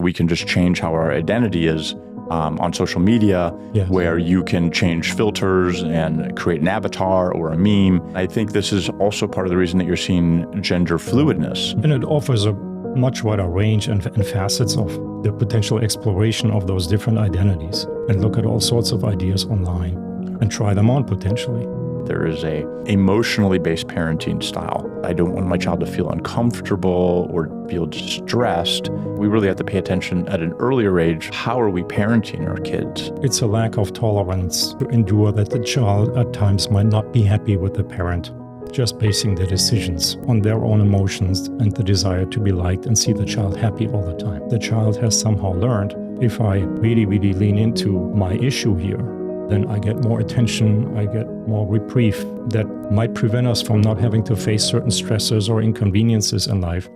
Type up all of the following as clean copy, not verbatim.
We can just change how our identity is on social media, Yes. where you can change filters and create an avatar or a meme. I think this is also part of the reason that you're seeing gender fluidness. And it offers a much wider range and facets of the potential exploration of those different identities, and look at all sorts of ideas online and try them on potentially. There is a emotionally based parenting style. I don't want my child to feel uncomfortable or feel distressed. We really have to pay attention at an earlier age. How are we parenting our kids? It's a lack of tolerance to endure that the child at times might not be happy with the parent, just basing their decisions on their own emotions and the desire to be liked and see the child happy all the time. The child has somehow learned, if I really, really lean into my issue here, then I get more attention, I get more reprieve that might prevent us from not having to face certain stressors or inconveniences in life.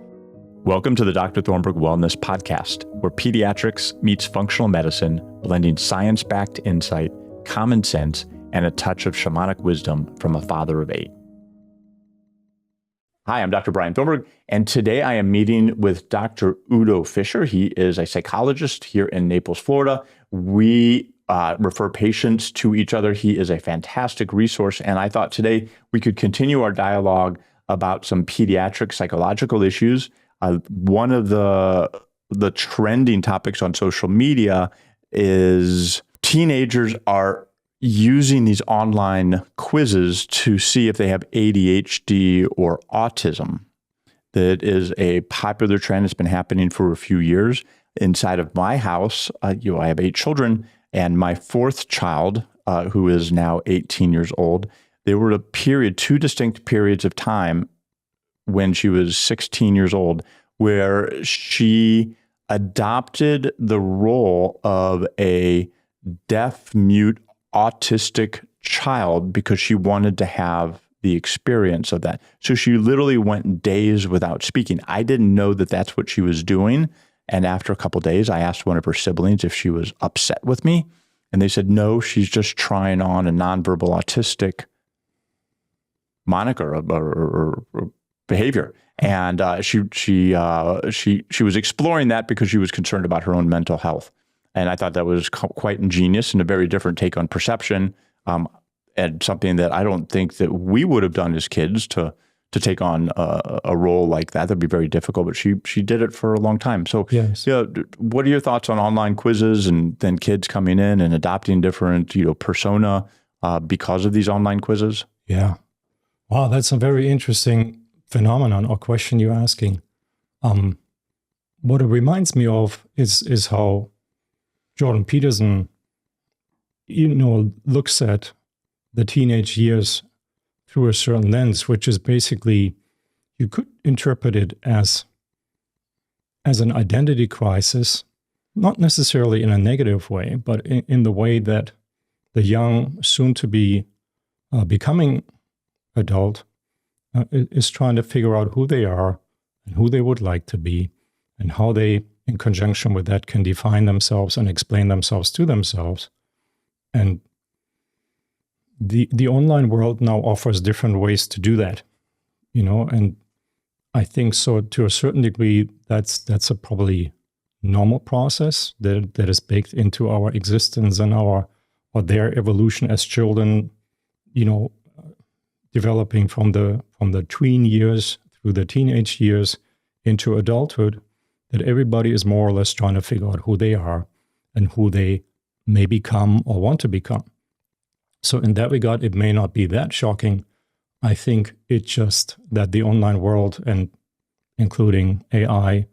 Welcome to the Dr. Thornburg Wellness Podcast, where pediatrics meets functional medicine, blending science-backed insight, common sense, and a touch of shamanic wisdom from a father of 8. Hi, I'm Dr. Brian Thornburg, and today I am meeting with Dr. Udo Fischer. He is a psychologist here in Naples, Florida. We refer patients to each other. He is a fantastic resource, and I thought today we could continue our dialogue about some pediatric psychological issues. One of the trending topics on social media is teenagers are using these online quizzes to see if they have ADHD or autism. That is a popular trend. It's been happening for a few years. Inside of my house, I have 8 children, and my 4th child, who is now 18 years old, there were 2 distinct periods of time when she was 16 years old where she adopted the role of a deaf, mute, autistic child because she wanted to have the experience of that. So she literally went days without speaking. I didn't know that that's what she was doing. And after a couple of days, I asked one of her siblings if she was upset with me. And they said, no, she's just trying on a nonverbal autistic moniker or behavior. And she was exploring that because she was concerned about her own mental health. And I thought that was quite ingenious and a very different take on perception, and something that I don't think that we would have done as kids to take on a role like that. That'd be very difficult, but she did it for a long time. So, Yes. What are your thoughts on online quizzes and then kids coming in and adopting different, persona because of these online quizzes? Yeah. Wow, that's a very interesting phenomenon or question you're asking. What it reminds me of is how Jordan Peterson, looks at the teenage years through a certain lens, which is basically, you could interpret it as an identity crisis, not necessarily in a negative way, but in the way that the young, soon to be becoming adult, is trying to figure out who they are and who they would like to be, and how they, in conjunction with that, can define themselves and explain themselves to themselves. And the online world now offers different ways to do that, and I think so to a certain degree, that's a probably normal process that is baked into our existence and their evolution as children, developing from the tween years through the teenage years into adulthood, that everybody is more or less trying to figure out who they are and who they may become or want to become. So in that regard, it may not be that shocking. I think it's just that the online world, and including AI,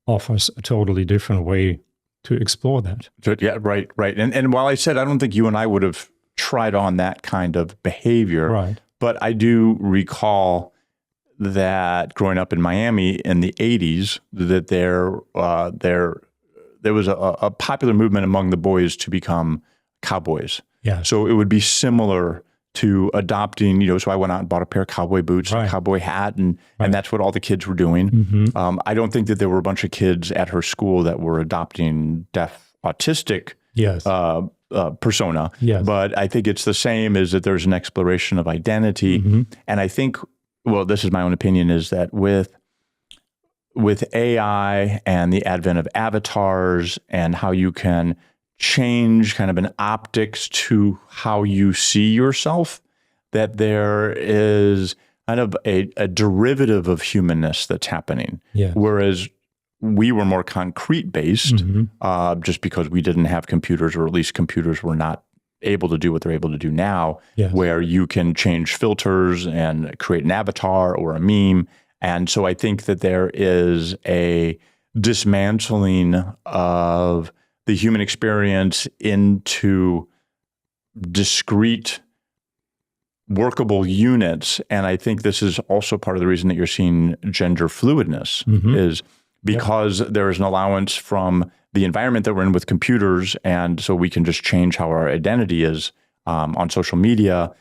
offers a totally different way to explore that. Yeah, right. And while I said I don't think you and I would have tried on that kind of behavior, Right. But I do recall that growing up in Miami in the 80s, that there was a popular movement among the boys to become cowboys. Yeah. So it would be similar to adopting, so I went out and bought a pair of cowboy boots, Right. a cowboy hat, and that's what all the kids were doing. Mm-hmm. I don't think that there were a bunch of kids at her school that were adopting deaf, autistic Yes. persona. Yes. But I think it's the same as that there's an exploration of identity. Mm-hmm. And I think, well, this is my own opinion, is that with with AI and the advent of avatars and how you can change kind of an optics to how you see yourself, that there is kind of a derivative of humanness that's happening. Yeah. Whereas we were more concrete based, just because we didn't have computers, or at least computers were not able to do what they're able to do now, Yes. where you can change filters and create an avatar or a meme. And so I think that there is a dismantling of the human experience into discrete, workable units. And I think this is also part of the reason that you're seeing gender fluidness, is because there is an allowance from the environment that we're in with computers. And so we can just change how our identity is on social media.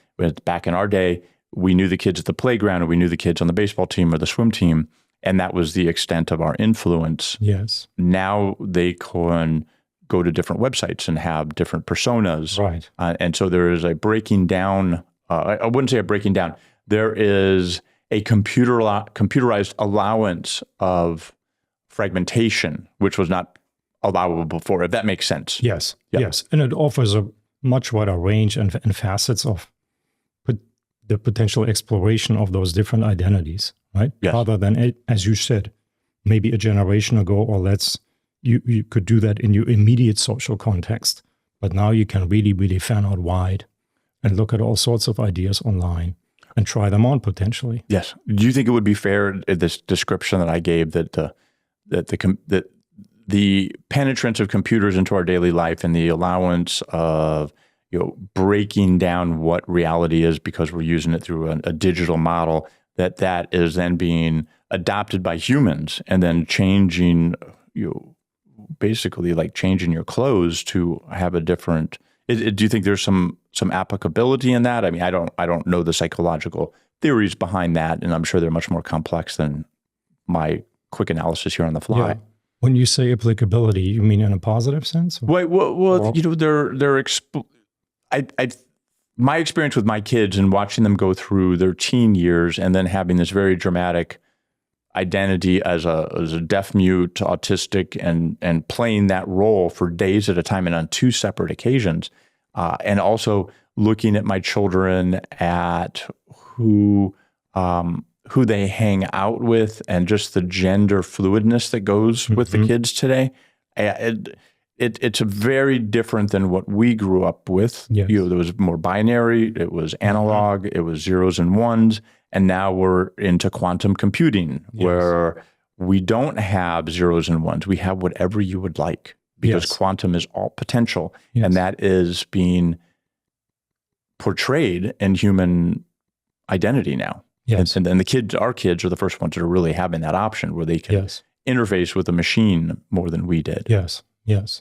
Back in our day, we knew the kids at the playground, or we knew the kids on the baseball team or the swim team. And that was the extent of our influence. Yes. Now they can go to different websites and have different personas. Right. And so there is a breaking down. I wouldn't say a breaking down. There is a computerized allowance of fragmentation, which was not allowable before, if that makes sense. Yes. Yeah. Yes. And it offers a much wider range and facets of the potential exploration of those different identities, right? Yes. Rather than, as you said, maybe a generation ago, or you could do that in your immediate social context. But now you can really, really fan out wide and look at all sorts of ideas online and try them on potentially. Yes. Do you think it would be fair, this description that I gave, that the penetrance of computers into our daily life and the allowance of breaking down what reality is because we're using it through a digital model, that is then being adopted by humans and then changing, basically like changing your clothes to have a different. Do you think there's some applicability in that? I mean, I don't know the psychological theories behind that, and I'm sure they're much more complex than my quick analysis here on the fly. Yeah. When you say applicability, you mean in a positive sense? Well, my experience with my kids and watching them go through their teen years and then having this very dramatic identity as a deaf mute, autistic, and playing that role for days at a time and on two separate occasions, and also looking at my children at who they hang out with and just the gender fluidness that goes with the kids today. It's very different than what we grew up with. Yes. There was more binary, it was analog, it was zeros and ones, and now we're into quantum computing, where we don't have zeros and ones. We have whatever you would like, because quantum is all potential, and that is being portrayed in human identity now. Yes. And then our kids are the first ones that are really having that option where they can interface with a machine more than we did. Yes. Yes.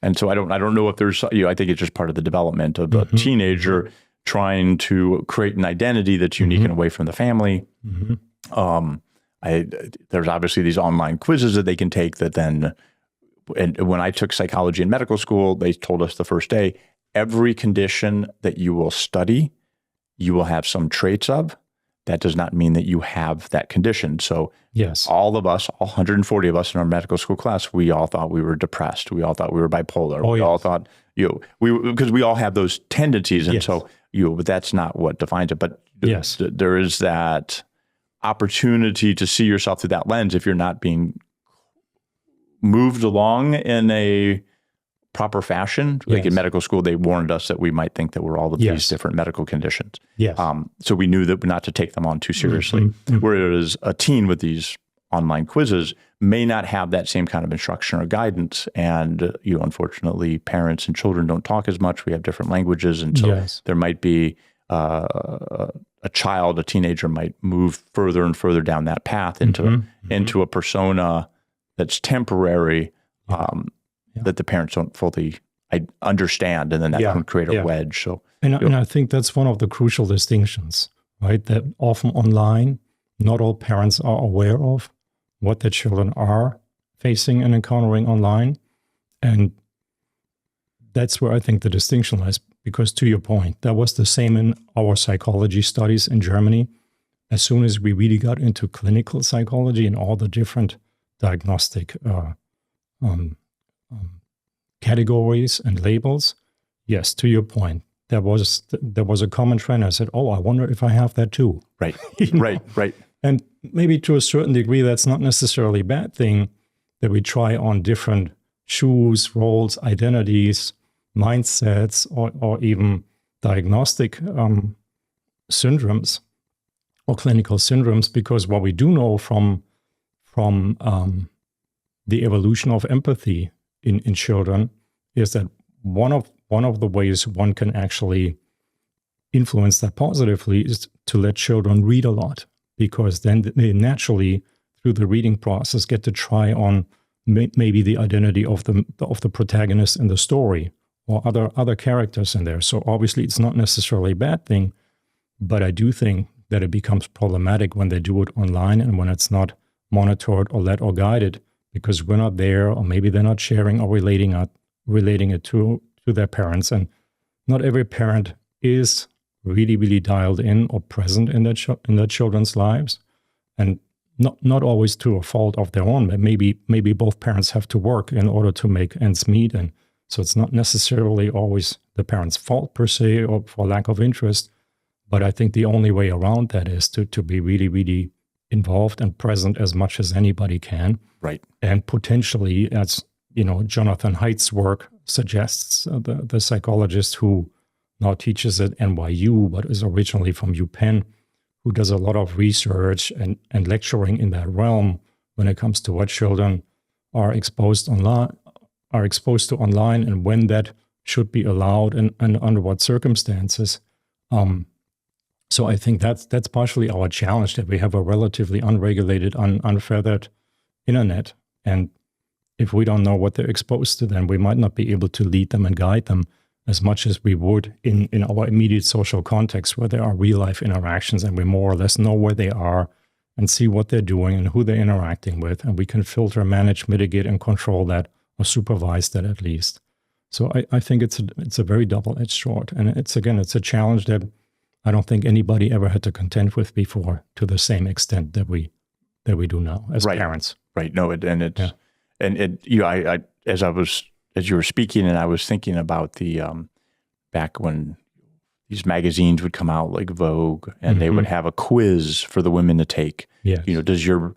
And so I don't know if there's, I think it's just part of the development of a teenager trying to create an identity that's unique and away from the family. There's obviously these online quizzes that they can take that then, and when I took psychology in medical school, they told us the first day, every condition that you will study, you will have some traits of. That does not mean that you have that condition. So all of us, all 140 of us in our medical school class, we all thought we were depressed. We all thought we were bipolar. We all thought, because we all have those tendencies. And so, but that's not what defines it. But there is that opportunity to see yourself through that lens if you're not being moved along in a proper fashion. Like in medical school, they warned us that we might think that we're all of these different medical conditions. So we knew that not to take them on too seriously. Whereas a teen with these online quizzes may not have that same kind of instruction or guidance. And, unfortunately, parents and children don't talk as much. We have different languages. And so there might be a teenager might move further and further down that path into a persona that's temporary, that the parents don't fully understand, and then that can create a wedge. So, and I think that's one of the crucial distinctions, right? That often online, not all parents are aware of what their children are facing and encountering online, and that's where I think the distinction lies. Because to your point, that was the same in our psychology studies in Germany. As soon as we really got into clinical psychology and all the different diagnostic categories and labels. Yes, to your point, there was a common trend. I said, "Oh, I wonder if I have that too." Right, right. And maybe to a certain degree, that's not necessarily a bad thing that we try on different shoes, roles, identities, mindsets, or even diagnostic syndromes or clinical syndromes, because what we do know from the evolution of empathy in children is that one of the ways one can actually influence that positively is to let children read a lot, because then they naturally, through the reading process, get to try on maybe the identity of the protagonist in the story or other characters in there. So obviously, it's not necessarily a bad thing, but I do think that it becomes problematic when they do it online and when it's not monitored or led or guided, because we're not there, or maybe they're not sharing or relating it to their parents. And not every parent is really, really dialed in or present in their children's lives, and not always to a fault of their own. But maybe both parents have to work in order to make ends meet, and so it's not necessarily always the parent's fault per se or for lack of interest. But I think the only way around that is to be really, really involved and present as much as anybody can. Right. And potentially, as Jonathan Haidt's work suggests, the psychologist who now teaches at NYU, but is originally from UPenn, who does a lot of research and lecturing in that realm when it comes to what children are exposed to online, and when that should be allowed and under what circumstances. So I think that's partially our challenge, that we have a relatively unregulated, unfeathered internet. And if we don't know what they're exposed to, then we might not be able to lead them and guide them as much as we would in our immediate social context, where there are real life interactions and we more or less know where they are and see what they're doing and who they're interacting with. And we can filter, manage, mitigate, and control that, or supervise that at least. So I think it's a very double-edged sword. And it's a challenge that I don't think anybody ever had to contend with before to the same extent that we do now as parents. Right. No, as you were speaking, and I was thinking about the back when these magazines would come out, like Vogue, and they would have a quiz for the women to take. Yes. Does your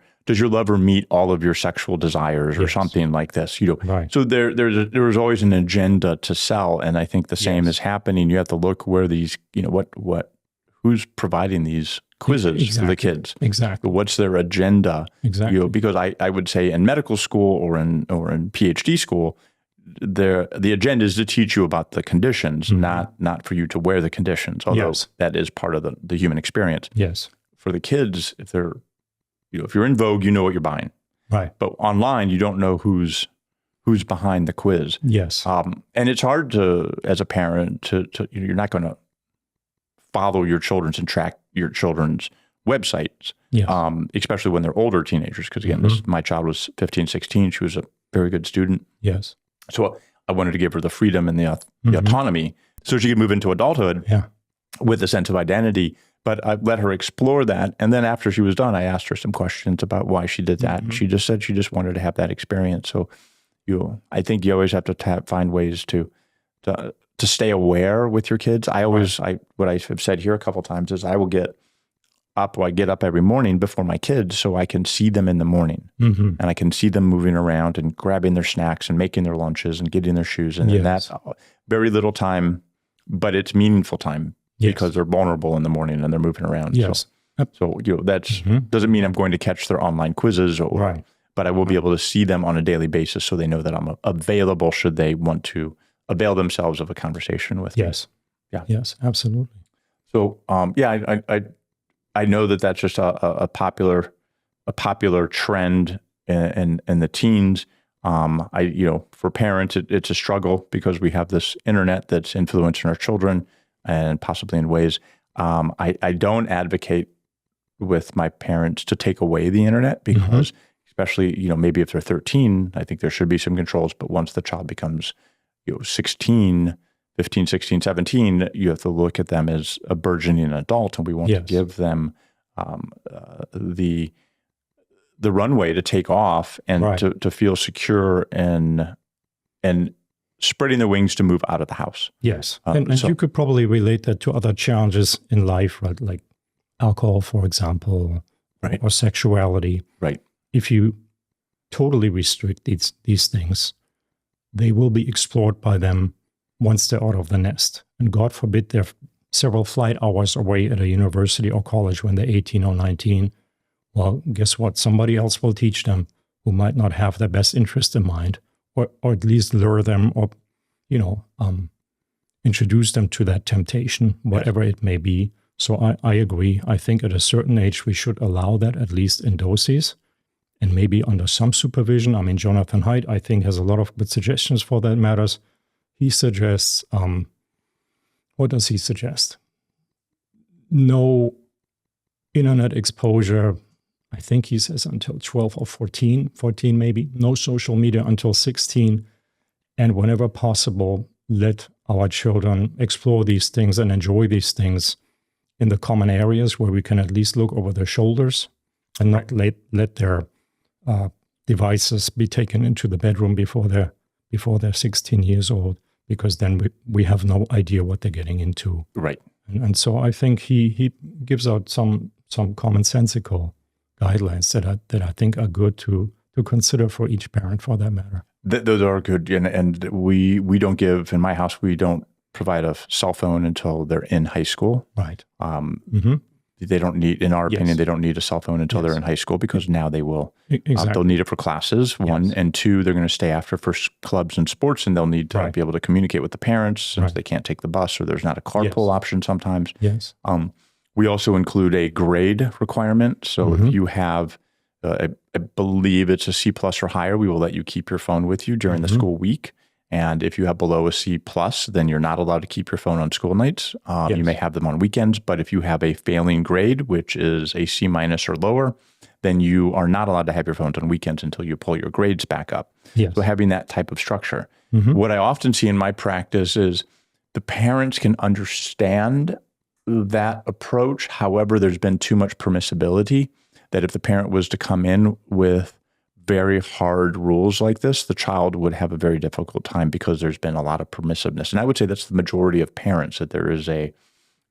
lover meet all of your sexual desires, or something like this? Right. So there was always an agenda to sell, and I think the same is happening. You have to look where these, who's providing these quizzes for the kids. Exactly. What's their agenda? Exactly. Because I would say in medical school or in PhD school, the agenda is to teach you about the conditions, not for you to wear the conditions, although that is part of the human experience. Yes. For the kids, if you're in Vogue, you know what you're buying. Right. But online, you don't know who's behind the quiz. Yes. And it's hard to, as a parent, to you're not going to follow your children's and track your children's websites, especially when they're older teenagers. Because again, my child was 15, 16. She was a very good student. Yes. So I wanted to give her the freedom and the autonomy so she could move into adulthood with a sense of identity. But I let her explore that. And then after she was done, I asked her some questions about why she did that. And she just said she just wanted to have that experience. So I think you always have to find ways to stay aware with your kids. What I have said here a couple of times is I get up every morning before my kids so I can see them in the morning. And I can see them moving around and grabbing their snacks and making their lunches and getting their shoes. And that's very little time, but it's meaningful time because they're vulnerable in the morning and they're moving around. Yes. So that's doesn't mean I'm going to catch their online quizzes, but I will be able to see them on a daily basis so they know that I'm available should they want to avail themselves of a conversation with me. Yeah. Yes, absolutely. So, I know that that's just a popular trend in the teens. For parents, it's a struggle because we have this internet that's influencing our children and possibly in ways. I don't advocate with my parents to take away the internet because especially, maybe if they're 13, I think there should be some controls, but once the child becomes 15, 16, 17, you have to look at them as a burgeoning adult, and we want to give them the the runway to take off and Right. to feel secure and spreading their wings to move out of the house. Yes. And so- you could probably relate that to other challenges in life, right? Like alcohol, for example, Right. or sexuality. Right. If you totally restrict these things, they will be explored by them once they're out of the nest. And God forbid they're several flight hours away at a university or college when they're 18 or 19. Well, guess what? Somebody else will teach them who might not have their best interest in mind, or at least lure them or, introduce them to that temptation, whatever it may be. So I agree. I think at a certain age, we should allow that at least in doses and maybe under some supervision. I mean, Jonathan Haidt, I think, has a lot of good suggestions for that matters. He suggests, what does he suggest? No internet exposure. I think he says until 12 or 14 maybe. No social media until 16. And whenever possible, let our children explore these things and enjoy these things in the common areas where we can at least look over their shoulders and not let their devices be taken into the bedroom before they're 16 years old, because then we have no idea what they're getting into. Right. And so I think he gives out some commonsensical guidelines that I think are good to consider for each parent, for that matter. Those are good. And we don't give, in my house, we don't provide a cell phone until they're in high school. Right. They don't need, in our opinion, they don't need a cell phone until they're in high school, because now they will. Exactly. They'll need it for classes, one, and two, they're going to stay after for clubs and sports, and they'll need to be able to communicate with the parents since they can't take the bus or there's not a carpool option sometimes. Yes. We also include a grade requirement. So if you have, I believe it's a C+ or higher, we will let you keep your phone with you during the school week. And if you have below a C+, then you're not allowed to keep your phone on school nights. You may have them on weekends, but if you have a failing grade, which is a C- or lower, then you are not allowed to have your phones on weekends until you pull your grades back up. Yes. So having that type of structure. What I often see in my practice is the parents can understand that approach. However, there's been too much permissibility that if the parent was to come in with very hard rules like this, the child would have a very difficult time because there's been a lot of permissiveness. And I would say that's the majority of parents, that there is an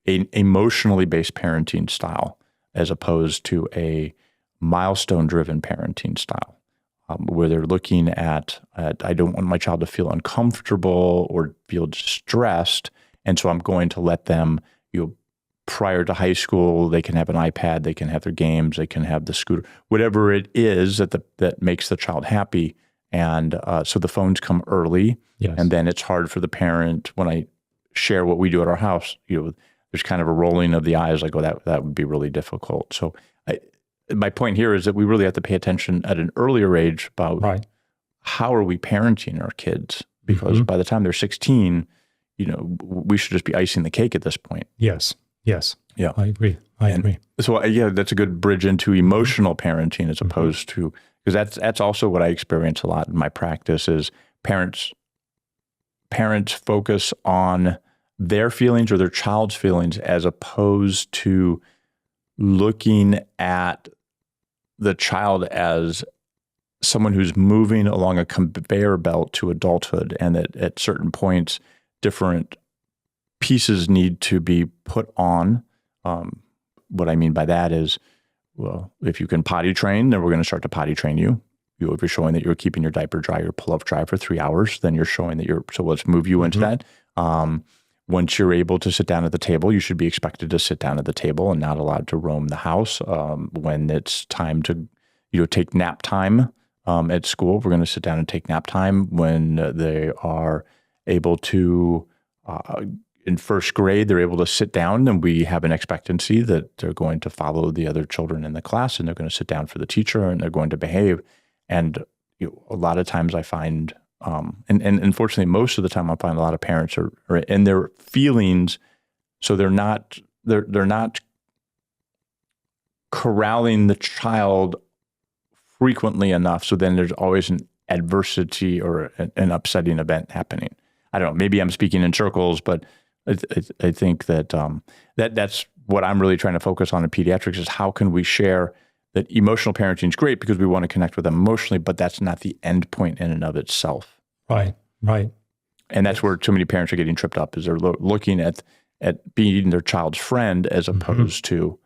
emotionally based parenting style as opposed to a milestone-driven parenting style, where they're looking at, I don't want my child to feel uncomfortable or feel distressed, and so I'm going to let them, prior to high school, they can have an iPad, they can have their games, they can have the scooter, whatever it is that makes the child happy. And so the phones come early, and then it's hard for the parent. When I share what we do at our house, there's kind of a rolling of the eyes, like, oh, that would be really difficult. So my point here is that we really have to pay attention at an earlier age about how are we parenting our kids, because by the time they're 16, we should just be icing the cake at this point. Yes. Yeah. I agree. So that's a good bridge into emotional parenting as opposed to, because that's also what I experience a lot in my practice is parents focus on their feelings or their child's feelings as opposed to looking at the child as someone who's moving along a conveyor belt to adulthood, and that at certain points, different pieces need to be put on. What I mean by that is, well, if you can potty train, then we're going to start to potty train you. If you're showing that you're keeping your diaper dry, your pull-off dry for 3 hours, then you're showing that so let's move you into that. Once you're able to sit down at the table, you should be expected to sit down at the table and not allowed to roam the house. When it's time to, take nap time at school, we're going to sit down and take nap time. When they are able to, in first grade, they're able to sit down, and we have an expectancy that they're going to follow the other children in the class, and they're going to sit down for the teacher, and they're going to behave. And a lot of times I find, and unfortunately, most of the time I find a lot of parents are in their feelings, so they're not corralling the child frequently enough. So then there's always an adversity or an upsetting event happening. I don't know. Maybe I'm speaking in circles, but I think that that's what I'm really trying to focus on in pediatrics is how can we share that emotional parenting is great because we want to connect with them emotionally, but that's not the end point in and of itself. Right. And that's where too many parents are getting tripped up, is they're looking at being their child's friend as opposed to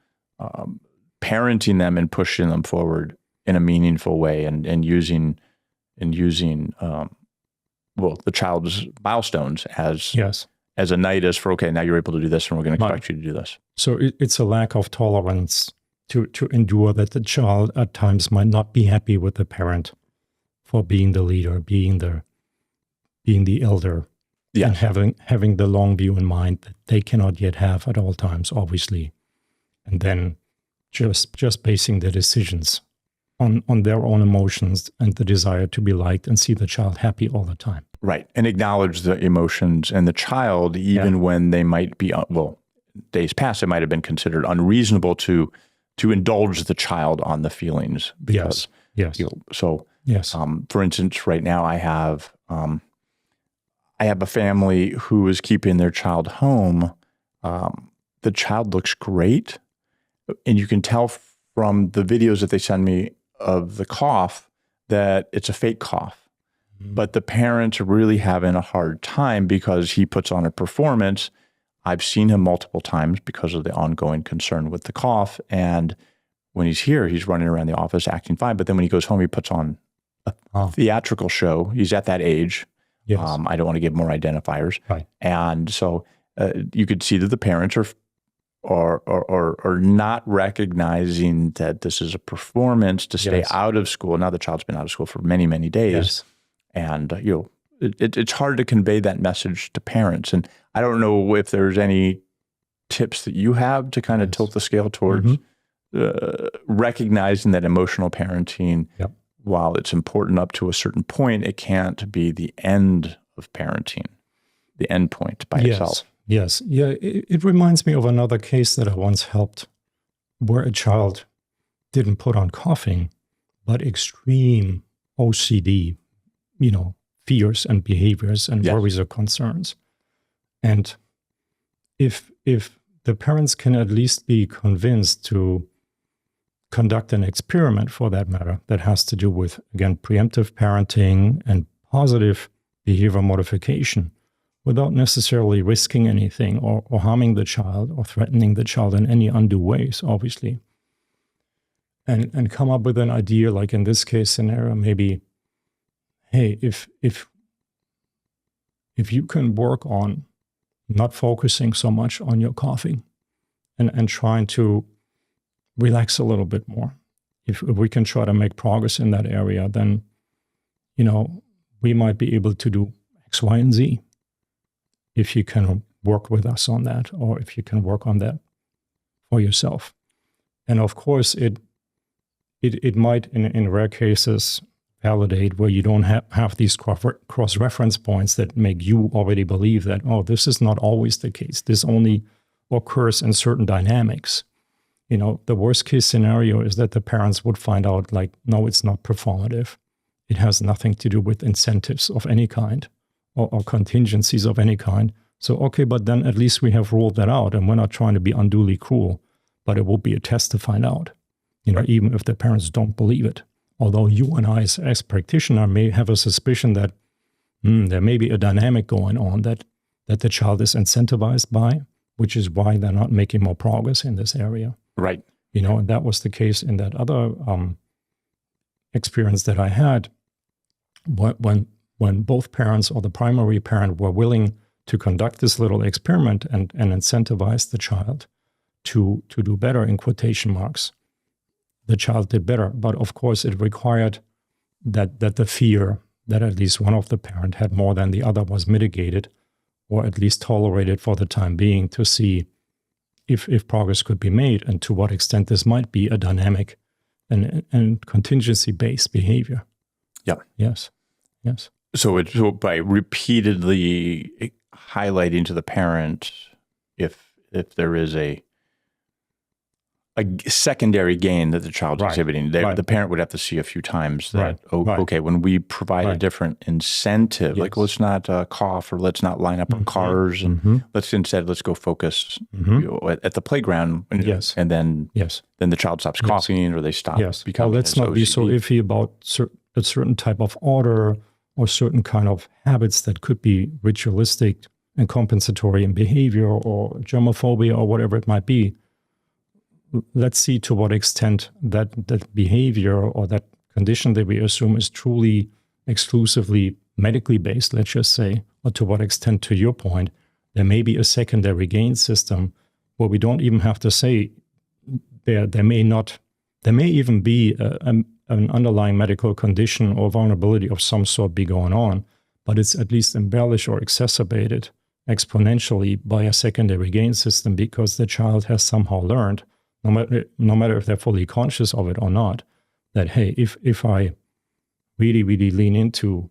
parenting them and pushing them forward in a meaningful way and using the child's milestones as a nidus for, okay, now you're able to do this and we're going to expect you to do this. So it's a lack of tolerance to endure that the child at times might not be happy with the parent for being the leader, being the elder, and having the long view in mind that they cannot yet have at all times, obviously, and then just basing their decisions on their own emotions and the desire to be liked and see the child happy all the time. Right. And acknowledge the emotions and the child, even when they might be, days past, it might have been considered unreasonable to indulge the child on the feelings. Because, for instance, right now I have a family who is keeping their child home. The child looks great. And you can tell from the videos that they send me of the cough that it's a fake cough. But the parents are really having a hard time because he puts on a performance. I've seen him multiple times because of the ongoing concern with the cough. And when he's here, he's running around the office acting fine. But then when he goes home, he puts on a theatrical show. He's at that age. Yes. I don't want to give more identifiers. Right. And so you could see that the parents are not recognizing that this is a performance to stay out of school. Now the child's been out of school for many, many days. Yes. And, it's hard to convey that message to parents. And I don't know if there's any tips that you have to kind of tilt the scale towards recognizing that emotional parenting, while it's important up to a certain point, it can't be the end of parenting, the end point by itself. Yes. Yeah. It reminds me of another case that I once helped where a child didn't put on coughing, but extreme OCD, fears and behaviors and worries or concerns. And if the parents can at least be convinced to conduct an experiment, for that matter, that has to do with, again, preemptive parenting and positive behavior modification without necessarily risking anything or harming the child or threatening the child in any undue ways, obviously. And come up with an idea, like in this case scenario, maybe, hey, if you can work on not focusing so much on your coughing and trying to relax a little bit more, if we can try to make progress in that area, then, we might be able to do X, Y, and Z. If you can work with us on that, or if you can work on that for yourself. And of course, it might, in rare cases, validate where you don't have these cross-reference points that make you already believe that, this is not always the case. This only occurs in certain dynamics. The worst case scenario is that the parents would find out, like, no, it's not performative. It has nothing to do with incentives of any kind or contingencies of any kind. So, okay, but then at least we have ruled that out, and we're not trying to be unduly cruel, but it will be a test to find out, even if the parents don't believe it. Although you and I, as practitioner, may have a suspicion that there may be a dynamic going on that the child is incentivized by, which is why they're not making more progress in this area. Right. And that was the case in that other experience that I had, when both parents or the primary parent were willing to conduct this little experiment and incentivize the child to do better, in quotation marks. The child did better, but of course it required that the fear that at least one of the parent had more than the other was mitigated, or at least tolerated for the time being, to see if progress could be made and to what extent this might be a dynamic and contingency-based behavior. Yeah. Yes. So by repeatedly highlighting to the parent if there is a secondary gain that the child's Right. exhibiting. Right. The parent would have to see a few times that, Right. okay, when we provide a Right. different incentive, like Yes. let's not cough, or let's not line up our cars, and let's go focus at the playground. And, Yes. and then Yes. the child stops coughing, or they stop Yes. Well, becoming let's not be so OCD. iffy about a certain type of order or certain kind of habits that could be ritualistic and compensatory in behavior or germophobia or whatever it might be. Let's see to what extent that behavior or that condition that we assume is truly exclusively medically based, let's just say, or to what extent, to your point, there may be a secondary gain system where we don't even have to say there may even be an underlying medical condition or vulnerability of some sort be going on, but it's at least embellished or exacerbated exponentially by a secondary gain system because the child has somehow learned, no matter if they're fully conscious of it or not, that, hey, if I really, really lean into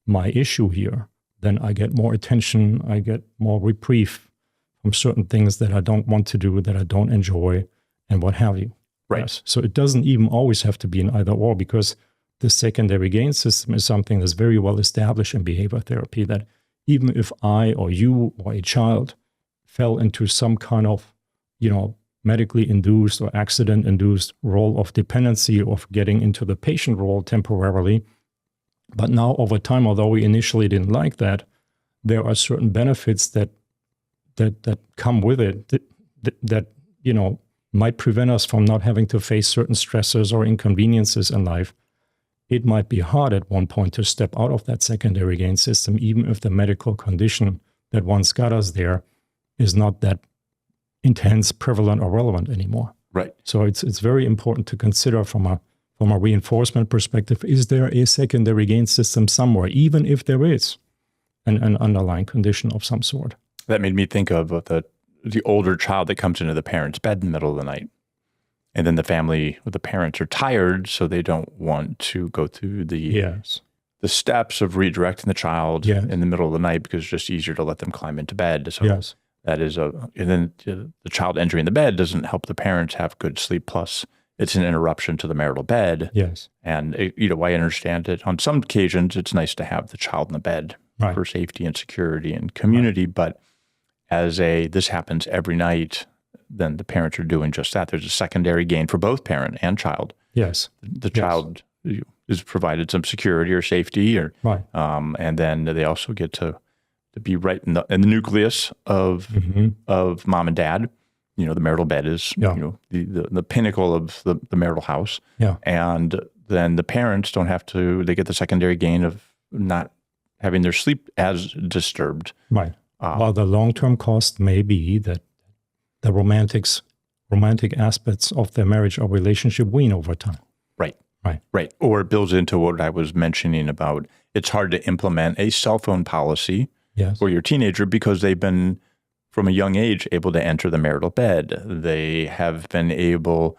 my issue here, then I get more attention, I get more reprieve from certain things that I don't want to do, that I don't enjoy, and what have you. Right. Yes. So it doesn't even always have to be an either or, because the secondary gain system is something that's very well established in behavior therapy, that even if I or you or a child fell into some kind of, medically induced or accident-induced role of dependency, of getting into the patient role temporarily, but now over time, although we initially didn't like that, there are certain benefits that come with it that might prevent us from not having to face certain stressors or inconveniences in life. It might be hard at one point to step out of that secondary gain system, even if the medical condition that once got us there is not that intense, prevalent, or relevant anymore. Right. So it's very important to consider from a reinforcement perspective, is there a secondary gain system somewhere, even if there is an underlying condition of some sort? That made me think of the older child that comes into the parent's bed in the middle of the night. And then the family, or the parents, are tired, so they don't want to go through the steps of redirecting the child in the middle of the night, because it's just easier to let them climb into bed. So that is and then the child entering the bed doesn't help the parents have good sleep. Plus, it's an interruption to the marital bed. Yes. And I understand it. On some occasions, it's nice to have the child in the bed for safety and security and community. But as this happens every night, then the parents are doing just that. There's a secondary gain for both parent and child. Yes. The child is provided some security or safety, and then they also get to be right in the nucleus of mom and dad. The marital bed is the pinnacle of the marital house. Yeah. And then the parents don't have to. They get the secondary gain of not having their sleep as disturbed. Right. While the long-term cost may be that the romantic aspects of their marriage or relationship wane over time. Right. Or it builds into what I was mentioning about it's hard to implement a cell phone policy for your teenager because they've been, from a young age, able to enter the marital bed. They have been able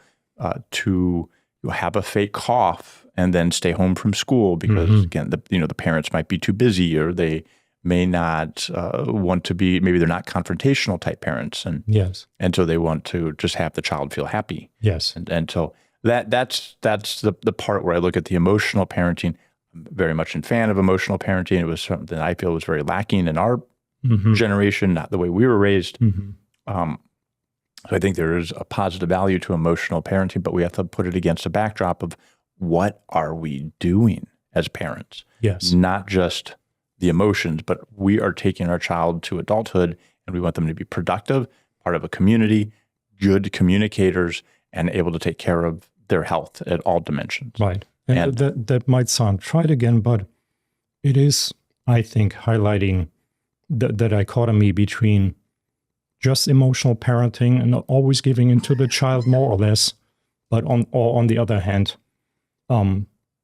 to have a fake cough and then stay home from school because, again, the parents might be too busy, or they may not want to be, maybe they're not confrontational type parents. And so they want to just have the child feel happy. Yes. And so that's the part where I look at the emotional parenting. I'm very much a fan of emotional parenting. It was something I feel was very lacking in our generation, not the way we were raised. So I think there is a positive value to emotional parenting, but we have to put it against a backdrop of what are we doing as parents? Yes. Not just the emotions, but we are taking our child to adulthood and we want them to be productive, part of a community, good communicators, and able to take care of their health at all dimensions. Right. And that might sound trite again, but it is, I think, highlighting the dichotomy between just emotional parenting and not always giving into the child more or less, but on the other hand,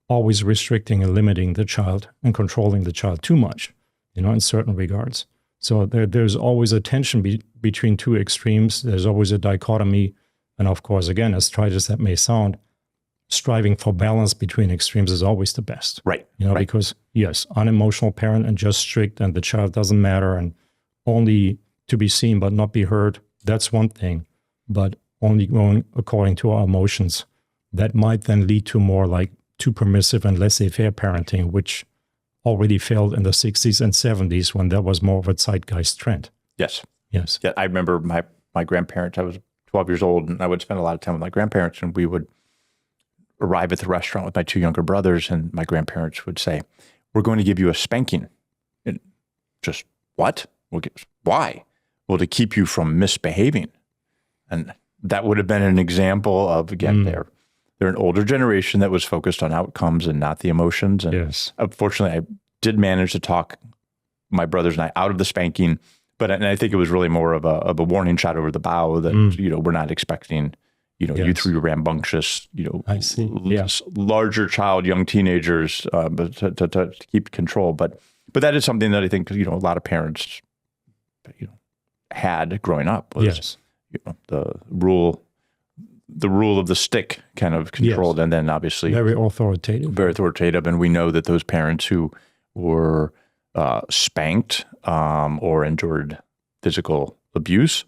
always restricting and limiting the child and controlling the child too much, in certain regards. So there's always a tension between two extremes. There's always a dichotomy. And of course, again, as trite as that may sound, striving for balance between extremes is always the best. Right. Because yes, unemotional parent and just strict and the child doesn't matter and only to be seen but not be heard, that's one thing. But only going according to our emotions, that might then lead to more like too permissive and laissez-faire parenting, which already failed in the 60s and 70s when that was more of a zeitgeist trend. Yes. Yes. Yeah, I remember my grandparents. I was 12 years old, and I would spend a lot of time with my grandparents, and we would arrive at the restaurant with my two younger brothers, and my grandparents would say, "We're going to give you a spanking." And just, what? Why? Well, to keep you from misbehaving. And that would have been an example of, again, they're an older generation that was focused on outcomes and not the emotions. And Yes. unfortunately, I did manage to talk my brothers and I out of the spanking, but I think it was really more of a warning shot over the bow that, we're not expecting, you through your rambunctious, I see. larger child, young teenagers, but to keep control. But that is something that I think, a lot of parents, had growing up was, the rule of the stick kind of controlled. And then obviously very authoritative. And we know that those parents who were spanked or endured physical abuse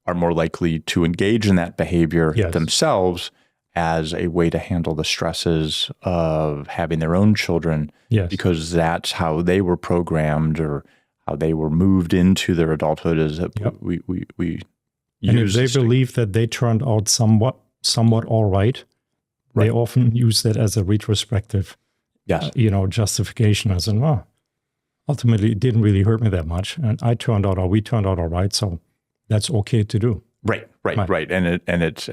are more likely to engage in that behavior themselves as a way to handle the stresses of having their own children, because that's how they were programmed or how they were moved into their adulthood. Is that we and if they believe that they turned out somewhat all right, they often use that as a retrospective, justification as in, well, ultimately it didn't really hurt me that much, and we turned out all right, so that's okay to do. Right. And it's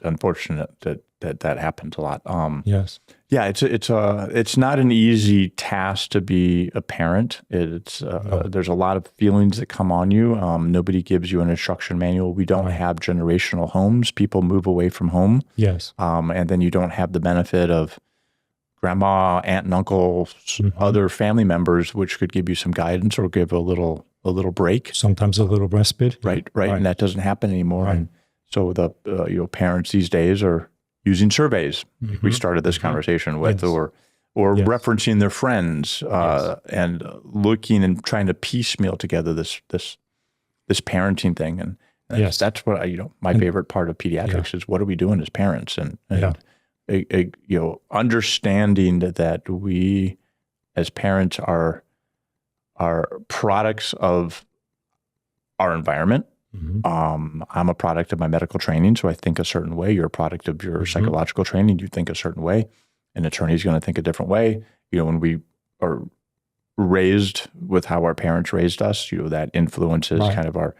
unfortunate that happens a lot. Yes. Yeah, it's not an easy task to be a parent. There's a lot of feelings that come on you. Nobody gives you an instruction manual. We don't have generational homes. People move away from home. Yes. And then you don't have the benefit of grandma, aunt and uncle, other family members, which could give you some guidance or give a little break. Sometimes a little respite. Right. And that doesn't happen anymore. Right. And so the parents these days are using surveys. We started this conversation with, or referencing their friends, and looking and trying to piecemeal together this parenting thing. And that's what my favorite part of pediatrics is, what are we doing as parents? And understanding that we as parents are products of our environment. I'm a product of my medical training, so I think a certain way. You're a product of your psychological training. You think a certain way. An attorney is going to think a different way. When we are raised with how our parents raised us, that influences kind of our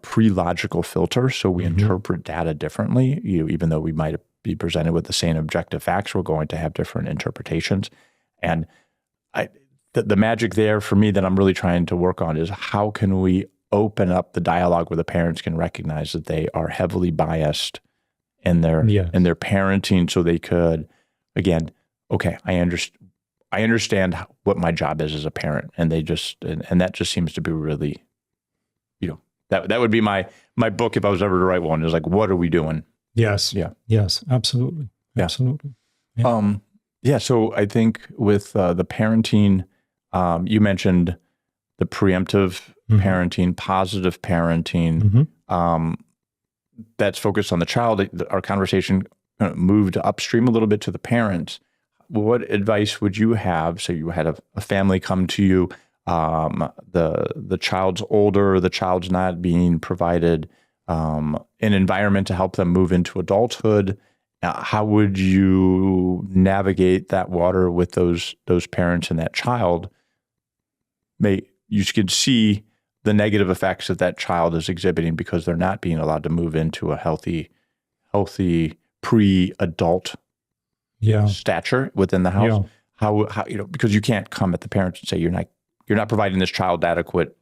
pre-logical filter. So we interpret data differently. Even though we might be presented with the same objective facts, we're going to have different interpretations. And the magic there for me that I'm really trying to work on is how can we open up the dialogue where the parents can recognize that they are heavily biased in their parenting, so they could, again, okay, I understand what my job is as a parent, and they just and that just seems to be really, that would be my book if I was ever to write one, is like, what are we doing? Yes. Absolutely. So I think with the parenting, you mentioned the preemptive parenting, positive parenting, that's focused on the child. Our conversation moved upstream a little bit to the parents. What advice would you have? So you had a family come to you, the child's older, the child's not being provided an environment to help them move into adulthood. How would you navigate that water with those parents and that child? You could see the negative effects that child is exhibiting because they're not being allowed to move into a healthy pre-adult stature within the house. How because you can't come at the parents and say you're not providing this child adequate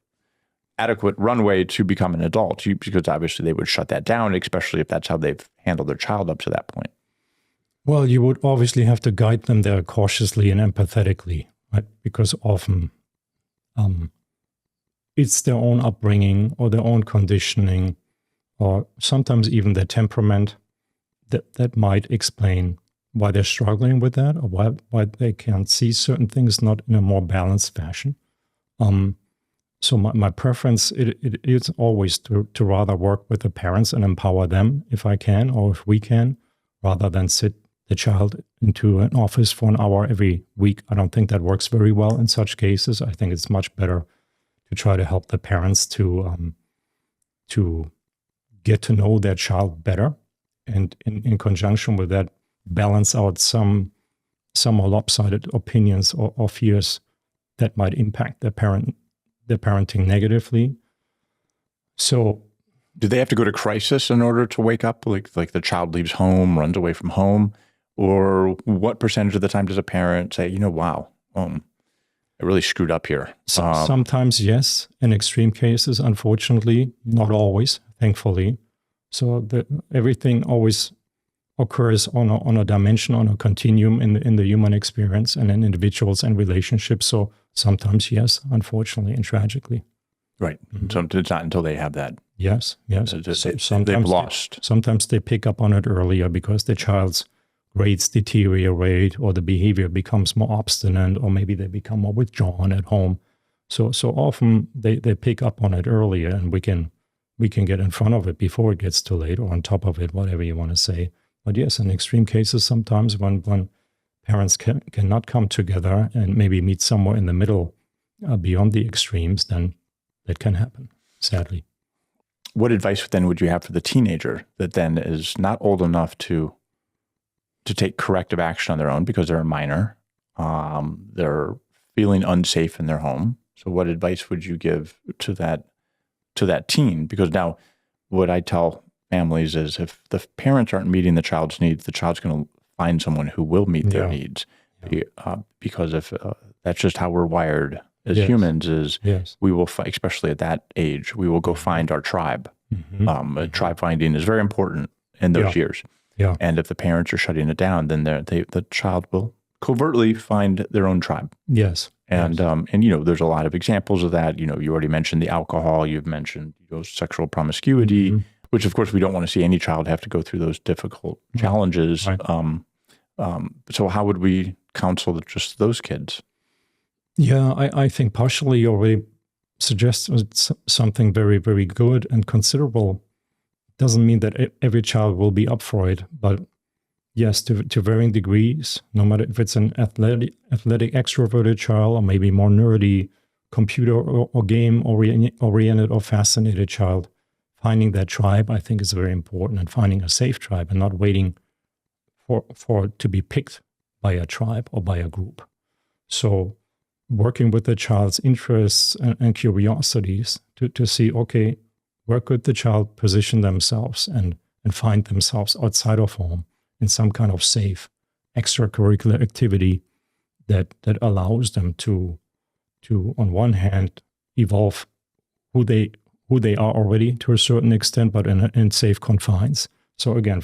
runway to become an adult, because obviously they would shut that down, especially if that's how they've handled their child up to that point. Well, you would obviously have to guide them there cautiously and empathetically, right? Because often it's their own upbringing or their own conditioning, or sometimes even their temperament that might explain why they're struggling with that, or why they can't see certain things not in a more balanced fashion. So my preference it is always to rather work with the parents and empower them if I can or if we can, rather than sit the child into an office for an hour every week. I don't think that works very well in such cases. I think it's much better to try to help the parents to get to know their child better, and in conjunction with that, balance out some more lopsided opinions or fears that might impact their parenting negatively. So, do they have to go to crisis in order to wake up? Like the child leaves home, runs away from home, or what percentage of the time does a parent say, wow, I really screwed up here? Sometimes yes, in extreme cases, unfortunately, not always, thankfully. So everything always occurs on a dimension, on a continuum in the human experience and in individuals and relationships. So sometimes yes, unfortunately and tragically. Right. So it's not until they have that. Yes. Sometimes they've lost. Sometimes they pick up on it earlier because the child's grades deteriorate or the behavior becomes more obstinate, or maybe they become more withdrawn at home. So often they pick up on it earlier, and we can get in front of it before it gets too late, or on top of it, whatever you want to say. But yes, in extreme cases, sometimes when parents cannot come together and maybe meet somewhere in the middle beyond the extremes, then that can happen, sadly. What advice then would you have for the teenager that then is not old enough to take corrective action on their own because they're a minor? They're feeling unsafe in their home. So what advice would you give to that teen? Because now what I tell families is if the parents aren't meeting the child's needs, the child's going to find someone who will meet their needs. Because if that's just how we're wired as humans is we will, especially at that age, we will go find our tribe. Tribe finding is very important in those years. Yeah. And if the parents are shutting it down, then the child will covertly find their own tribe. Yes. And there's a lot of examples of that. You already mentioned the alcohol. You've mentioned sexual promiscuity, which of course we don't want to see any child have to go through those difficult challenges. Right. So how would we counsel just those kids? Yeah, I think partially you already suggested something very, very good and considerable. Doesn't mean that every child will be up for it, but yes, to varying degrees, no matter if it's an athletic extroverted child or maybe more nerdy computer or game oriented or fascinated child, finding that tribe I think is very important, and finding a safe tribe and not waiting for it to be picked by a tribe or by a group. So working with the child's interests and curiosities to see, okay, where could the child position themselves and find themselves outside of home in some kind of safe extracurricular activity that allows them to on one hand evolve who they are already to a certain extent, but in safe confines. So again,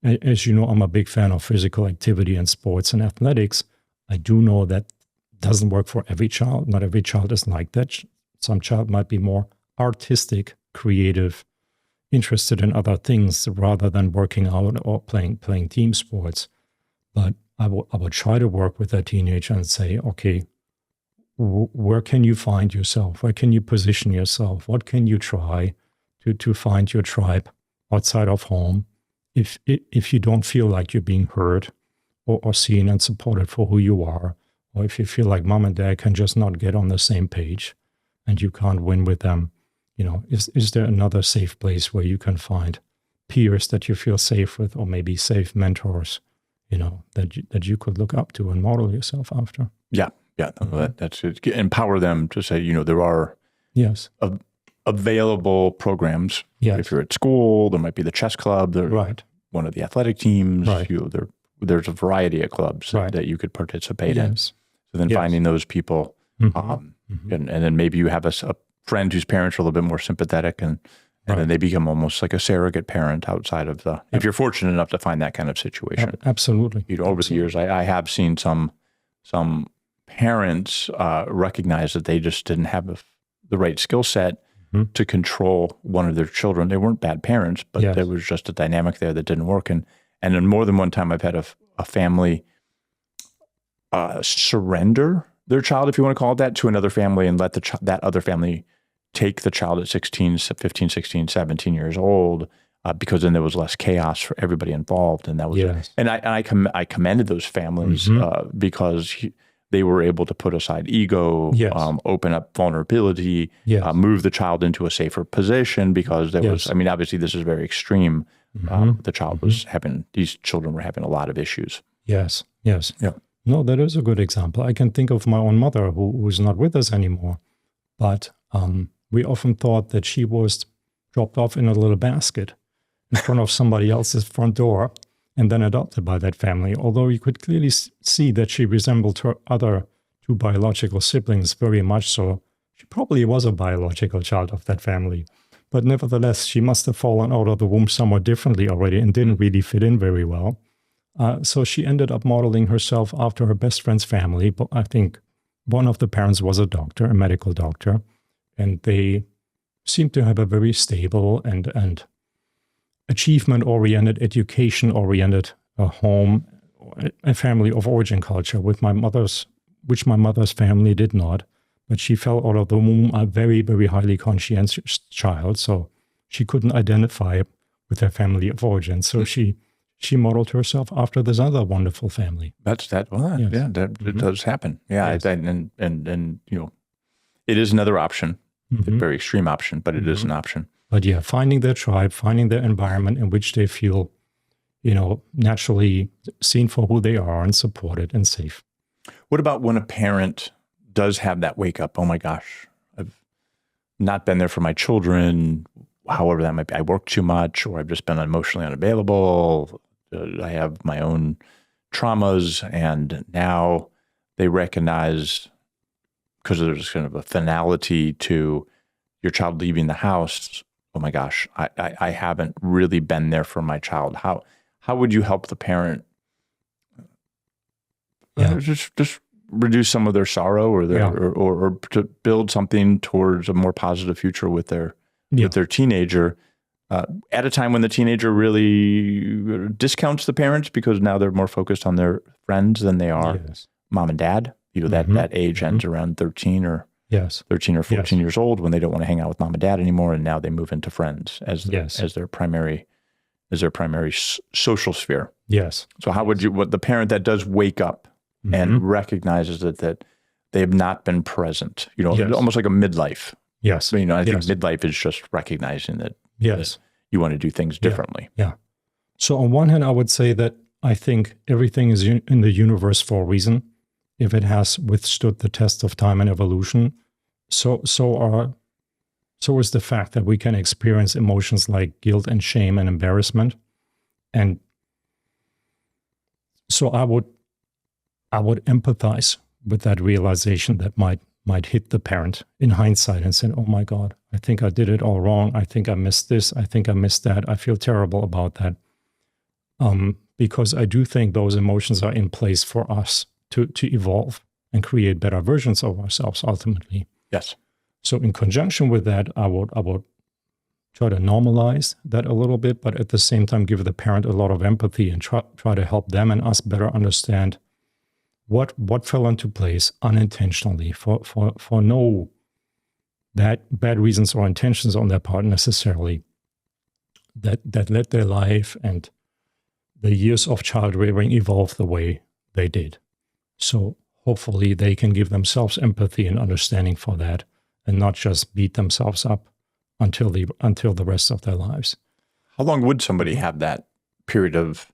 as you know, I'm a big fan of physical activity and sports and athletics. I do know that doesn't work for every child. Not every child is like that. Some child might be more artistic, creative, interested in other things rather than working out or playing team sports. But I would try to work with that teenager and say, okay, where can you find yourself? Where can you position yourself? What can you try to find your tribe outside of home? If you don't feel like you're being heard or seen and supported for who you are, or if you feel like mom and dad can just not get on the same page and you can't win with them, is there another safe place where you can find peers that you feel safe with, or maybe safe mentors, that you could look up to and model yourself after? Yeah. That's it. Empower them to say, there are available programs. Yes. If you're at school, there might be the chess club, one of the athletic teams. Right. There's a variety of clubs that you could participate in. So then finding those people, and then maybe you have a friend whose parents are a little bit more sympathetic, and then they become almost like a surrogate parent outside of if you're fortunate enough to find that kind of situation. Absolutely. Over the years, I have seen some parents recognize that they just didn't have the right skill set to control one of their children. They weren't bad parents, but there was just a dynamic there that didn't work. And then more than one time I've had a family surrender their child, if you want to call it that, to another family and let that other family take the child at 16, 15, 16, 17 years old, because then there was less chaos for everybody involved. And that was, Yes. and I commended those families because they were able to put aside ego, Yes. open up vulnerability, Yes. move the child into a safer position, because there was, Yes. I mean, obviously this is very extreme. The child was these children were having a lot of issues. Yes. Yes. Yeah. No, that is a good example. I can think of my own mother who's not with us anymore, but we often thought that she was dropped off in a little basket in front of somebody else's front door and then adopted by that family, although you could clearly see that she resembled her other two biological siblings very much so. She probably was a biological child of that family. But nevertheless, she must have fallen out of the womb somewhat differently already and didn't really fit in very well. So she ended up modeling herself after her best friend's family. But I think one of the parents was a doctor, a medical doctor, and they seemed to have a very stable and achievement-oriented, education-oriented home, a family of origin culture, which my mother's family did not. But she fell out of the womb a very, very highly conscientious child, so she couldn't identify with her family of origin. So she modeled herself after this other wonderful family. That's that. Well, Yes. yeah, that it does happen. Yeah, Yes. and you know, it is another option, a very extreme option, but it is an option. But yeah, finding their tribe, finding their environment in which they feel, naturally seen for who they are and supported and safe. What about when a parent does have that wake up? Oh my gosh, I've not been there for my children. However that might be. I work too much, or I've just been emotionally unavailable. I have my own traumas, and now they recognize, because there's kind of a finality to your child leaving the house. Oh my gosh, I haven't really been there for my child. How would you help the parent? Just reduce some of their sorrow, or or to build something towards a more positive future with their teenager, at a time when the teenager really discounts the parents because now they're more focused on their friends than they are mom and dad. That age ends around 13 or 14 years old, when they don't want to hang out with mom and dad anymore, and now they move into friends as their primary social sphere. Yes. So how would you, what the parent that does wake up and recognizes that they have not been present, almost like a midlife. Yes. I think midlife is just recognizing that you want to do things differently. Yeah. So on one hand, I would say that I think everything is in the universe for a reason. If it has withstood the test of time and evolution, so is the fact that we can experience emotions like guilt and shame and embarrassment. And so I would empathize with that realization that might hit the parent in hindsight and say, oh my God, I think I did it all wrong. I think I missed this. I think I missed that. I feel terrible about that. Because I do think those emotions are in place for us to evolve and create better versions of ourselves ultimately. Yes. So in conjunction with that, I would try to normalize that a little bit, but at the same time give the parent a lot of empathy and try to help them and us better understand what fell into place unintentionally for no bad reasons or intentions on their part necessarily, that let their life and the years of child rearing evolve the way they did. So hopefully they can give themselves empathy and understanding for that, and not just beat themselves up until the rest of their lives. How long would somebody have that period of,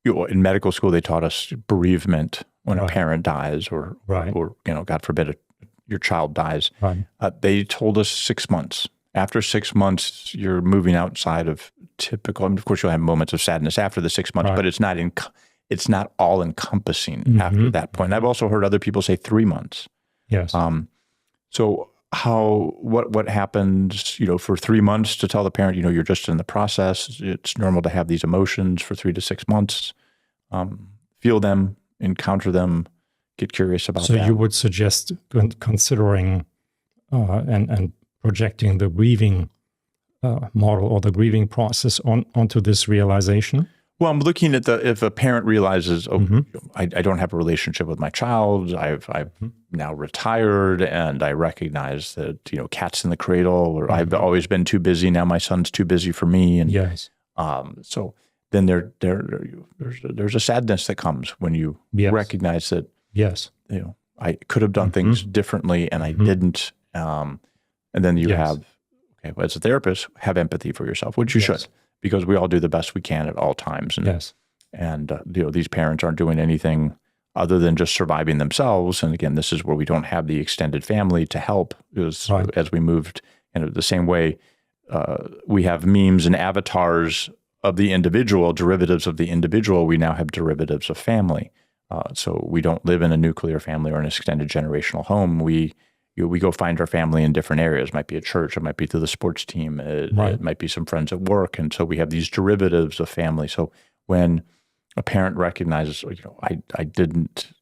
in medical school, they taught us bereavement when a parent dies, or God forbid, your child dies. Right. They told us 6 months. After 6 months, you're moving outside of typical. Of course, you'll have moments of sadness after the 6 months, but it's not all encompassing after that point. I've also heard other people say 3 months. Yes. So what happens, for 3 months to tell the parent, you're just in the process. It's normal to have these emotions for 3 to 6 months. Feel them, encounter them, get curious about that. So you would suggest considering and projecting the grieving model or the grieving process onto this realization? Well, I'm looking at if a parent realizes, oh, Mhm. I don't have a relationship with my child. I've now retired, and I recognize that cat's in the cradle, or I've always been too busy. Now my son's too busy for me, and Yes. so then there's a sadness that comes when you Yes. recognize that Yes. I could have done things differently, and I didn't. And then you Yes. have, okay, as a therapist, have empathy for yourself, which you Yes. should, because we all do the best we can at all times. And, Yes. and these parents aren't doing anything other than just surviving themselves. And again, this is where we don't have the extended family to help. Right. As we moved the same way, we have memes and avatars of the individual, derivatives of the individual. We now have derivatives of family. So we don't live in a nuclear family or an extended generational home. We go find our family in different areas. It might be a church. It might be through the sports team. It might be some friends at work. And so we have these derivatives of family. So when a parent recognizes, I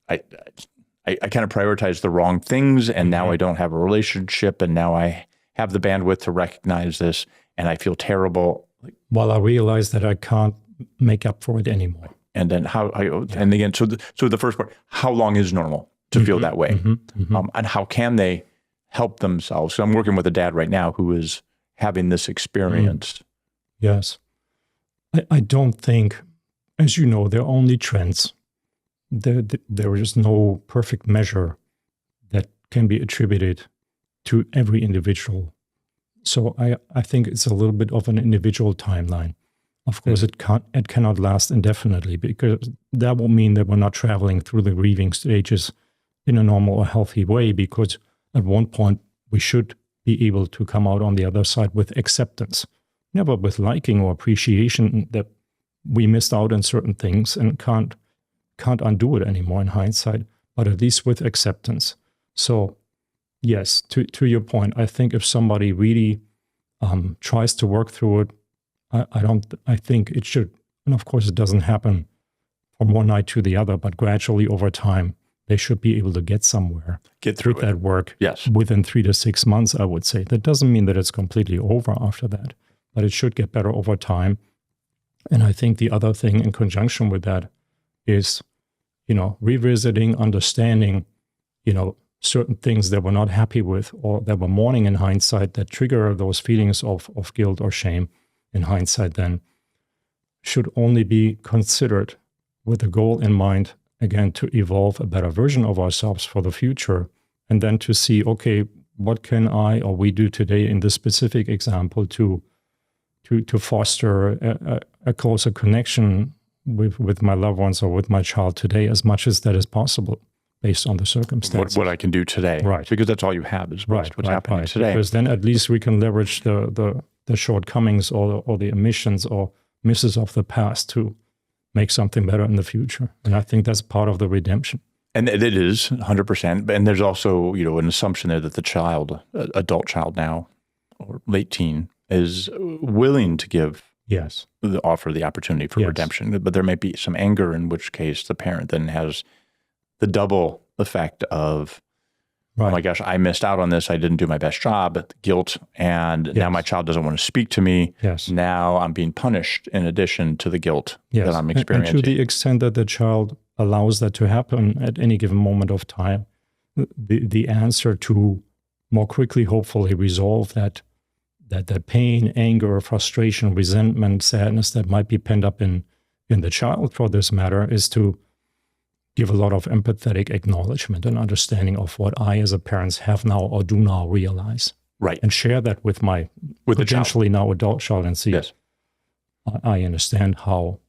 kind of prioritized the wrong things, and now I don't have a relationship, and now I have the bandwidth to recognize this, and I feel terrible. Well, I realize that I can't make up for it anymore. And then and again, so the first part, how long is normal to feel that way? And how can they help themselves? So I'm working with a dad right now who is having this experience. Yes. I don't think, as you know, there are only trends. There is no perfect measure that can be attributed to every individual. So I think it's a little bit of an individual timeline. Of course, it cannot last indefinitely, because that will mean that we're not traveling through the grieving stages in a normal or healthy way, because at one point we should be able to come out on the other side with acceptance, never with liking or appreciation that we missed out on certain things and can't undo it anymore in hindsight, but at least with acceptance. So yes, to your point, I think if somebody really tries to work through it, I think it should, and of course it doesn't happen from one night to the other, but gradually over time, they should be able to get somewhere. Get through that work. Yes. Within 3 to 6 months, I would say. That doesn't mean that it's completely over after that, but it should get better over time. And I think the other thing in conjunction with that is, revisiting, understanding, certain things that we're not happy with or that we're mourning in hindsight that trigger those feelings of guilt or shame in hindsight then should only be considered with the goal in mind, again, to evolve a better version of ourselves for the future. And then to see, okay, what can I or we do today in this specific example to foster a closer connection with my loved ones or with my child today, as much as that is possible based on the circumstances. What I can do today. Right. Because that's all you have is what's happening today. Because then at least we can leverage the shortcomings or the omissions or misses of the past to make something better in the future. And I think that's part of the redemption. And it is 100%. And there's also, an assumption there that the child, adult child now, or late teen, is willing to offer the opportunity for redemption. But there might be some anger, in which case the parent then has the double effect of, oh my gosh, I missed out on this. I didn't do my best job, guilt. And now my child doesn't want to speak to me. Yes. Now I'm being punished in addition to the guilt that I'm experiencing. And to the extent that the child allows that to happen at any given moment of time, the answer to more quickly, hopefully, resolve that pain, anger, frustration, resentment, sadness that might be pent up in the child for this matter is to give a lot of empathetic acknowledgement and understanding of what I as a parent have now or do now realize. Right. And share that with my potentially now adult child and see, I understand how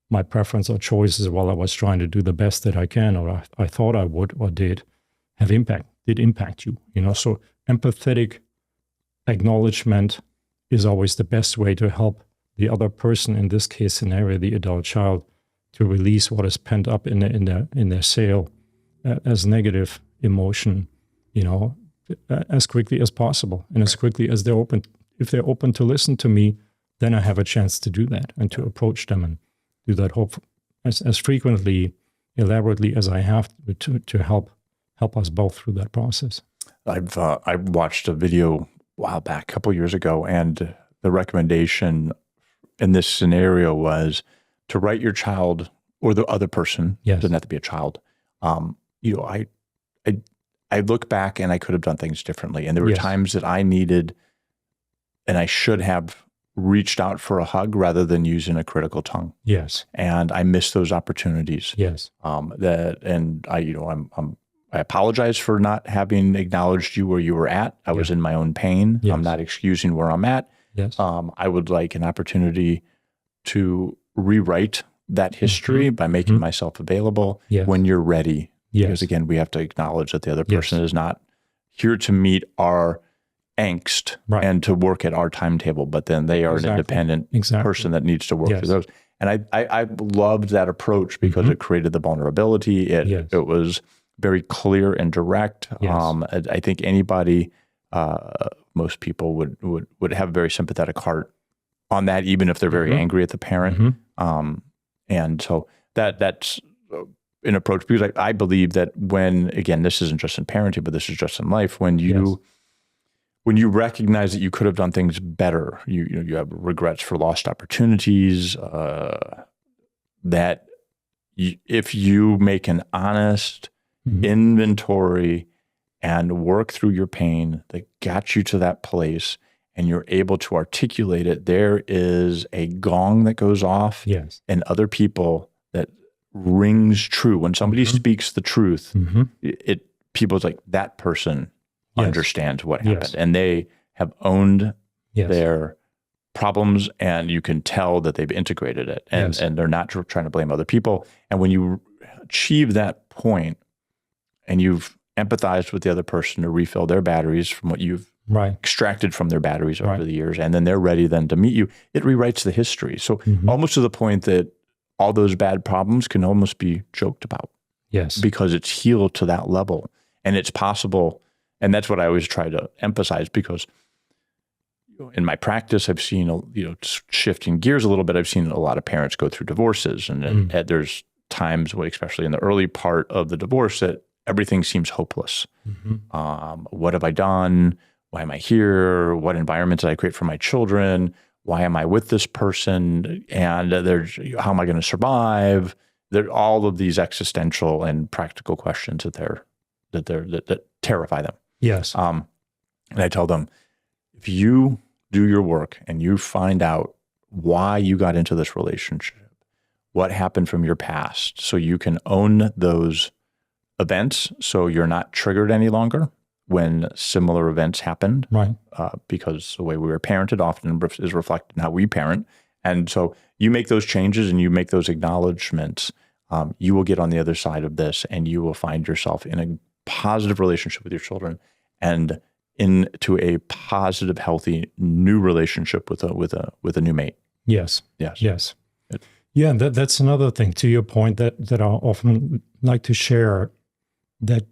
my preference or choices while I was trying to do the best that I can or I thought I would or did impact you. So empathetic acknowledgement is always the best way to help the other person, in this case scenario, the adult child, to release what is pent up in their sail as negative emotion, as quickly as possible and as quickly as they're open. If they're open to listen to me, then I have a chance to do that and to approach them and do that as frequently, elaborately as I have to help us both through that process. I watched a video a while back, a couple of years ago, and the recommendation in this scenario was to write your child or the other person, Yes. doesn't have to be a child. I look back and I could have done things differently. And there were Yes. times that I needed, and I should have reached out for a hug rather than using a critical tongue. Yes. And I missed those opportunities. Yes. I apologize for not having acknowledged you where you were at. I was in my own pain. Yes. I'm not excusing where I'm at. Yes. I would like an opportunity to rewrite that history by making myself available when you're ready. Yes. Because again, we have to acknowledge that the other person is not here to meet our angst and to work at our timetable, but then they are an independent person that needs to work through those. And I loved that approach because it created the vulnerability. It was very clear and direct. Yes. I think anybody, most people would have a very sympathetic heart on that, even if they're very angry at the parent. And so that's an approach, because I believe that when, again, this isn't just in parenting, but this is just in life, when you recognize that you could have done things better, you have regrets for lost opportunities, that if you make an honest inventory and work through your pain that got you to that place and you're able to articulate it, there is a gong that goes off in other people that rings true. When somebody speaks the truth, people's like, that person understands what happened, and they have owned their problems, and you can tell that they've integrated it, and they're not trying to blame other people. And when you achieve that point and you've empathized with the other person to refill their batteries from what you've extracted from their batteries over the years, and then they're ready then to meet you, it rewrites the history. So almost to the point that all those bad problems can almost be joked about. Yes. Because it's healed to that level, and it's possible. And that's what I always try to emphasize, because in my practice, I've seen, shifting gears a little bit, I've seen a lot of parents go through divorces, and there's times, especially in the early part of the divorce, that everything seems hopeless. What have I done? Why am I here? What environment did I create for my children? Why am I with this person? And how am I going to survive? There are all of these existential and practical questions that terrify them. Yes. And I tell them, if you do your work and you find out why you got into this relationship, what happened from your past, so you can own those events, so you're not triggered any longer when similar events happened, because the way we were parented often is reflected in how we parent. And so you make those changes and you make those acknowledgments, you will get on the other side of this, and you will find yourself in a positive relationship with your children and into a positive, healthy new relationship with a new mate. Yes. Yes. Yes. Yeah, that's another thing, to your point, that I often like to share, that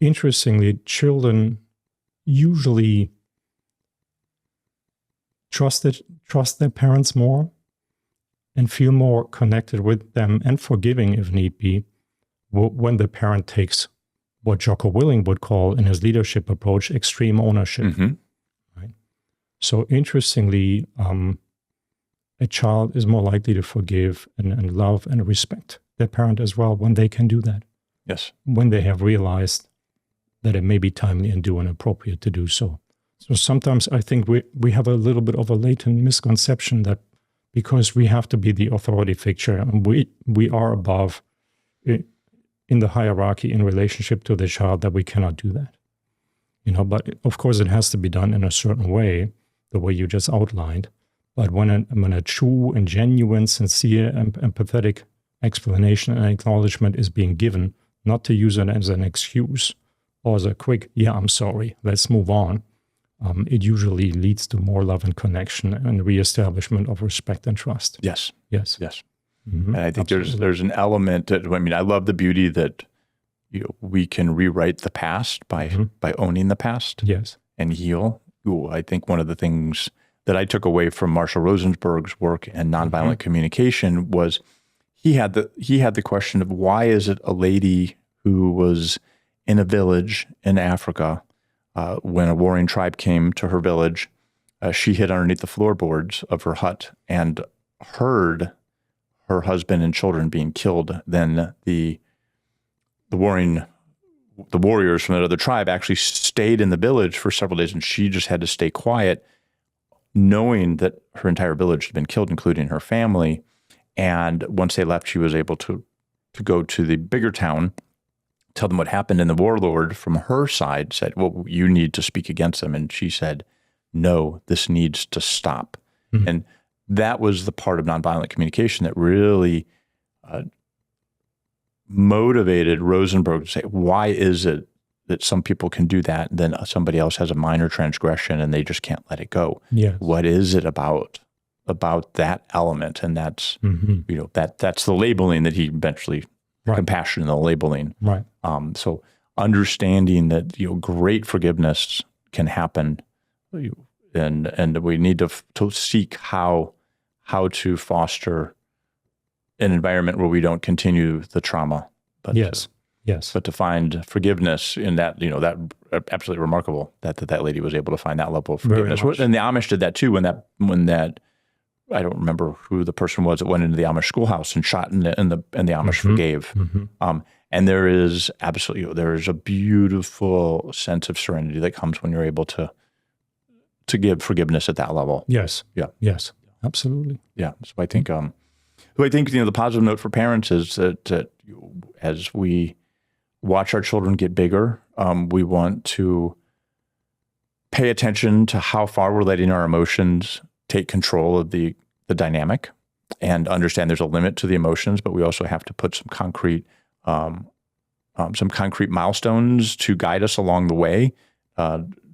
interestingly, children usually trust their parents more and feel more connected with them and forgiving, if need be, when the parent takes what Jocko Willing would call, in his leadership approach, extreme ownership. Right? So interestingly, a child is more likely to forgive and love and respect their parent as well when they can do that. Yes. When they have realized that it may be timely and due and appropriate to do so. So sometimes I think we have a little bit of a latent misconception that because we have to be the authority figure and we are above in the hierarchy in relationship to the child, that we cannot do that. But of course it has to be done in a certain way, the way you just outlined. But when a true and genuine, sincere and empathetic explanation and acknowledgement is being given, not to use it as an excuse or as a quick, I'm sorry, let's move on, it usually leads to more love and connection and reestablishment of respect and trust. Yes. Yes. Yes. And I think there's an element that, I love the beauty that we can rewrite the past by owning the past. Yes. And heal. I think one of the things that I took away from Marshall Rosenberg's work and nonviolent communication was he had the question of, why is it a lady who was in a village in Africa, when a warring tribe came to her village, she hid underneath the floorboards of her hut and heard her husband and children being killed, then the warriors from that other tribe actually stayed in the village for several days, and she just had to stay quiet, knowing that her entire village had been killed, including her family. And once they left, she was able to go to the bigger town, tell them what happened. And the warlord from her side said, well, you need to speak against them. And she said, no, this needs to stop. Mm-hmm. And that was the part of nonviolent communication that really motivated Rosenberg to say, why is it that some people can do that and then somebody else has a minor transgression and they just can't let it go? Yes. What is it about that element? And that's, that's the labeling that he eventually, compassion and the labeling. Right. So understanding that, great forgiveness can happen, and we need to seek how to foster an environment where we don't continue the trauma. But yes. But to find forgiveness in that, that absolutely remarkable that lady was able to find that level of forgiveness. And the Amish did that too when that I don't remember who the person was that went into the Amish schoolhouse and shot, and the Amish forgave. Mm-hmm. And there is a beautiful sense of serenity that comes when you're able to give forgiveness at that level. Yes. Yeah. Yes. Absolutely. Yeah. So I think the positive note for parents is that as we watch our children get bigger, we want to pay attention to how far we're letting our emotions take control of the dynamic, and understand there's a limit to the emotions, but we also have to put some concrete milestones to guide us along the way,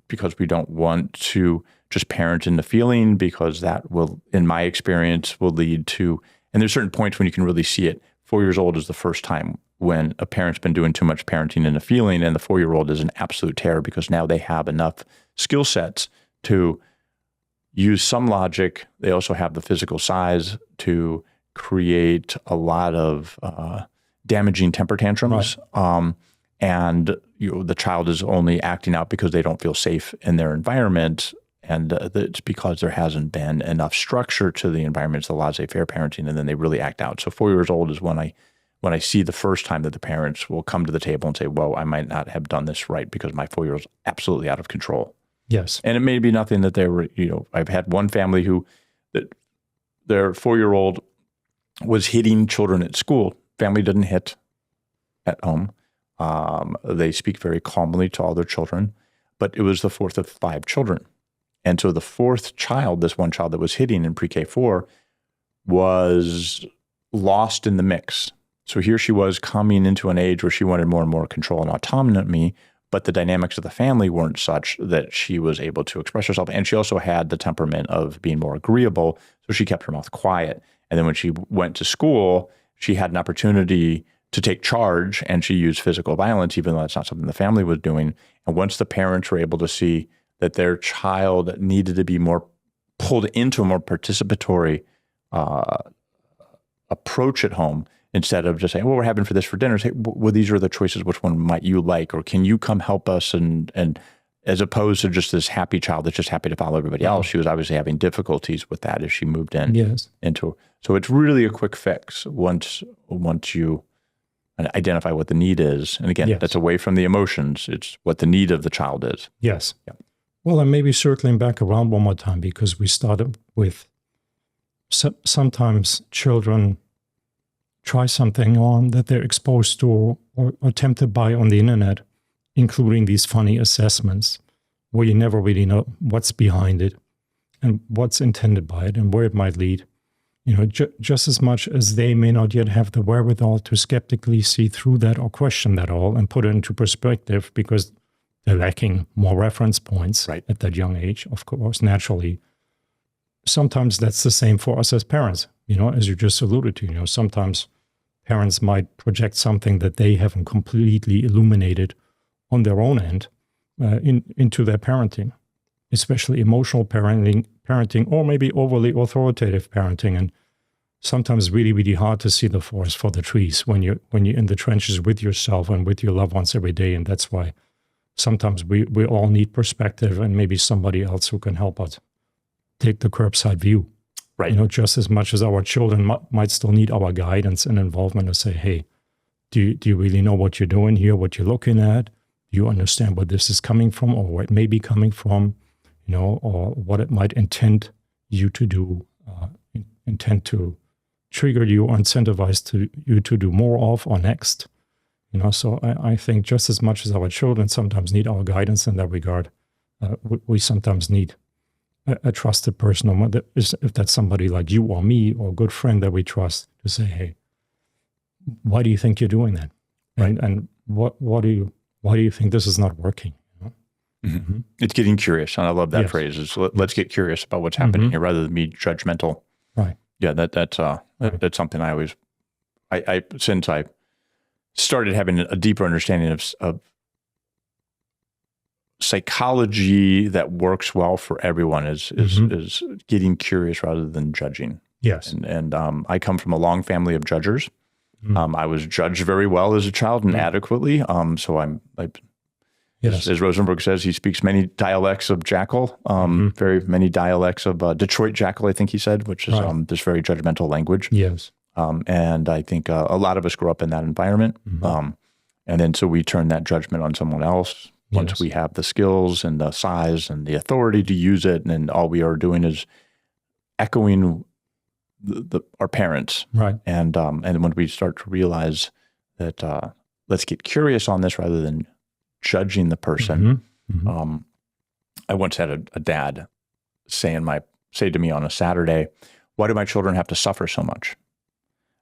because we don't want to just parent in the feeling, because that will, in my experience, will lead to, and there's certain points when you can really see it. 4 years old is the first time when a parent's been doing too much parenting in the feeling, and the 4-year-old is an absolute terror because now they have enough skill sets to use some logic. They also have the physical size to create a lot of damaging temper tantrums. Right. And the child is only acting out because they don't feel safe in their environment. And it's because there hasn't been enough structure to the environment. It's the laissez-faire parenting, and then they really act out. So 4 years old is when I see the first time that the parents will come to the table and say, whoa, I might not have done this right because my 4-year-old's absolutely out of control. Yes. And it may be nothing that they were, I've had one family that their 4-year-old was hitting children at school. Family didn't hit at home. They speak very calmly to all their children, but it was the fourth of 5 children. And so the fourth child, this one child that was hitting in pre-K 4, was lost in the mix. So here she was coming into an age where she wanted more and more control and autonomy, but the dynamics of the family weren't such that she was able to express herself. And she also had the temperament of being more agreeable, so she kept her mouth quiet. And then when she went to school, she had an opportunity to take charge, and she used physical violence, even though that's not something the family was doing. And once the parents were able to see that their child needed to be more pulled into a more participatory approach at home, instead of just saying, well, we're having for this for dinner, say, well, these are the choices, which one might you like? Or can you come help us? And as opposed to just this happy child that's just happy to follow everybody else, she was obviously having difficulties with that as she moved in. Yes. So it's really a quick fix once you identify what the need is. And again, that's away from the emotions. It's what the need of the child is. Yes. Yeah. Well, and maybe circling back around one more time, because we started with sometimes children try something on that they're exposed to or tempted by on the internet, including these funny assessments where you never really know what's behind it and what's intended by it and where it might lead. Just as much as they may not yet have the wherewithal to skeptically see through that or question that all and put it into perspective because they're lacking more reference points at that young age, of course, naturally. Sometimes that's the same for us as parents, as you just alluded to. Sometimes parents might project something that they haven't completely illuminated on their own end into their parenting, especially emotional parenting, or maybe overly authoritative parenting. And sometimes really, really hard to see the forest for the trees when you're in the trenches with yourself and with your loved ones every day. And that's why sometimes we all need perspective and maybe somebody else who can help us take the curbside view. Right. You know, just as much as our children might still need our guidance and involvement to say, hey, do you really know what you're doing here, what you're looking at? Do you understand where this is coming from or where it may be coming from, you know, or what it might intend you to do, intend to trigger you or incentivize you to do more of or next? You know, so I think just as much as our children sometimes need our guidance in that regard, we sometimes need a trusted person, if that's somebody like you or me or a good friend that we trust, to say, hey, why do you think you're doing that? Right. And why do you think this is not working? You know? Mm-hmm. It's getting curious. And I love that phrase. Is let's get curious about what's happening here rather than be judgmental. Right. Yeah, that's something I always, since I started having a deeper understanding of psychology that works well for everyone is getting curious rather than judging. Yes. And I come from a long family of judgers. I was judged very well as a child and adequately. So I'm like, as Rosenberg says, he speaks many dialects of Jackal, very many dialects of Detroit Jackal, I think he said, which is this very judgmental language. Yes. And I think a lot of us grew up in that environment. And then so we turn that judgment on someone else once we have the skills and the size and the authority to use it. And all we are doing is echoing our parents. Right. And when we start to realize that let's get curious on this rather than judging the person. I once had a dad say to me on a Saturday, why do my children have to suffer so much?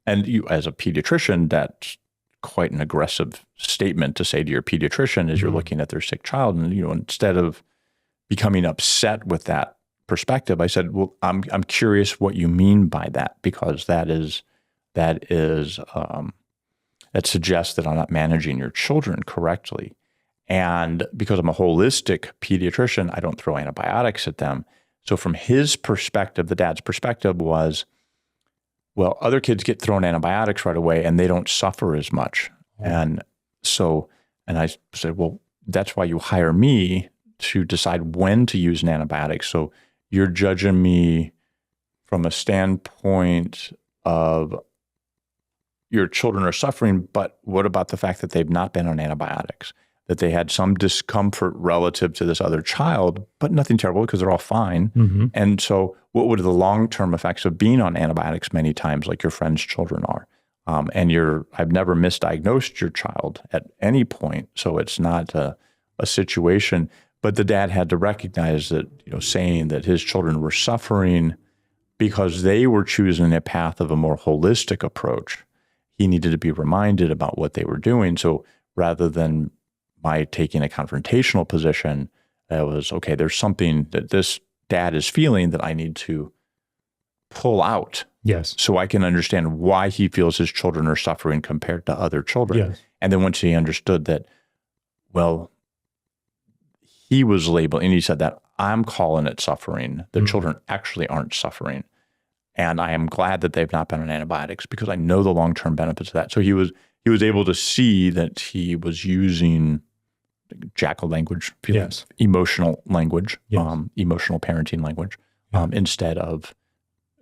And you, as a pediatrician, that's quite an aggressive statement to say to your pediatrician as you're looking at their sick child. And, you know, instead of becoming upset with that perspective, I said, well, I'm curious what you mean by that, because that suggests that I'm not managing your children correctly. And because I'm a holistic pediatrician, I don't throw antibiotics at them. So from his perspective, the dad's perspective was, well, other kids get thrown antibiotics right away and they don't suffer as much. And I said, well, that's why you hire me to decide when to use an antibiotic. So you're judging me from a standpoint of your children are suffering, but what about the fact that they've not been on antibiotics? That they had some discomfort relative to this other child, but nothing terrible because they're all fine. And so what would the long-term effects of being on antibiotics many times, like your friend's children are? I've never misdiagnosed your child at any point. So it's not a situation, but the dad had to recognize that, you know, saying that his children were suffering because they were choosing a path of a more holistic approach. He needed to be reminded about what they were doing. So rather than my taking a confrontational position, it was, okay, there's something that this dad is feeling that I need to pull out. Yes. So I can understand why he feels his children are suffering compared to other children. Yes. And then once he understood that, well, he was labeled, and he said that I'm calling it suffering. The children actually aren't suffering. And I am glad that they've not been on antibiotics because I know the long-term benefits of that. So he was able to see that he was using Jackal language, emotional language, emotional parenting language, instead of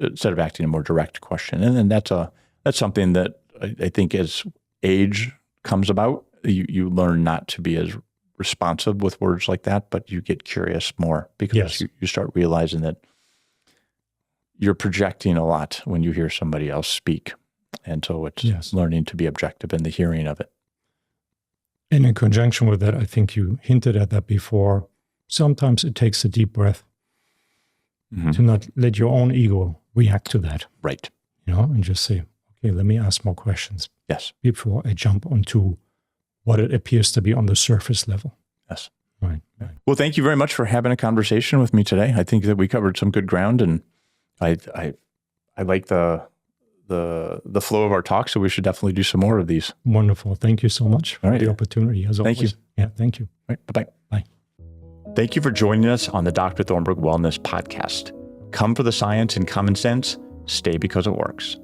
asking a more direct question. And then that's something that I think as age comes about, you learn not to be as responsive with words like that, but you get curious more because you start realizing that you're projecting a lot when you hear somebody else speak. And so it's learning to be objective in the hearing of it. And in conjunction with that, I think you hinted at that before. Sometimes it takes a deep breath to not let your own ego react to that. Right. You know, and just say, okay, let me ask more questions. Yes. Before I jump onto what it appears to be on the surface level. Yes. Right. Well, thank you very much for having a conversation with me today. I think that we covered some good ground, and I like the flow of our talk, so we should definitely do some more of these. Wonderful. Thank you so much for the opportunity, as always. Thank you. Yeah, thank you. All right, bye-bye. Bye. Thank you for joining us on the Dr. Thornburg Wellness Podcast. Come for the science and common sense. Stay because it works.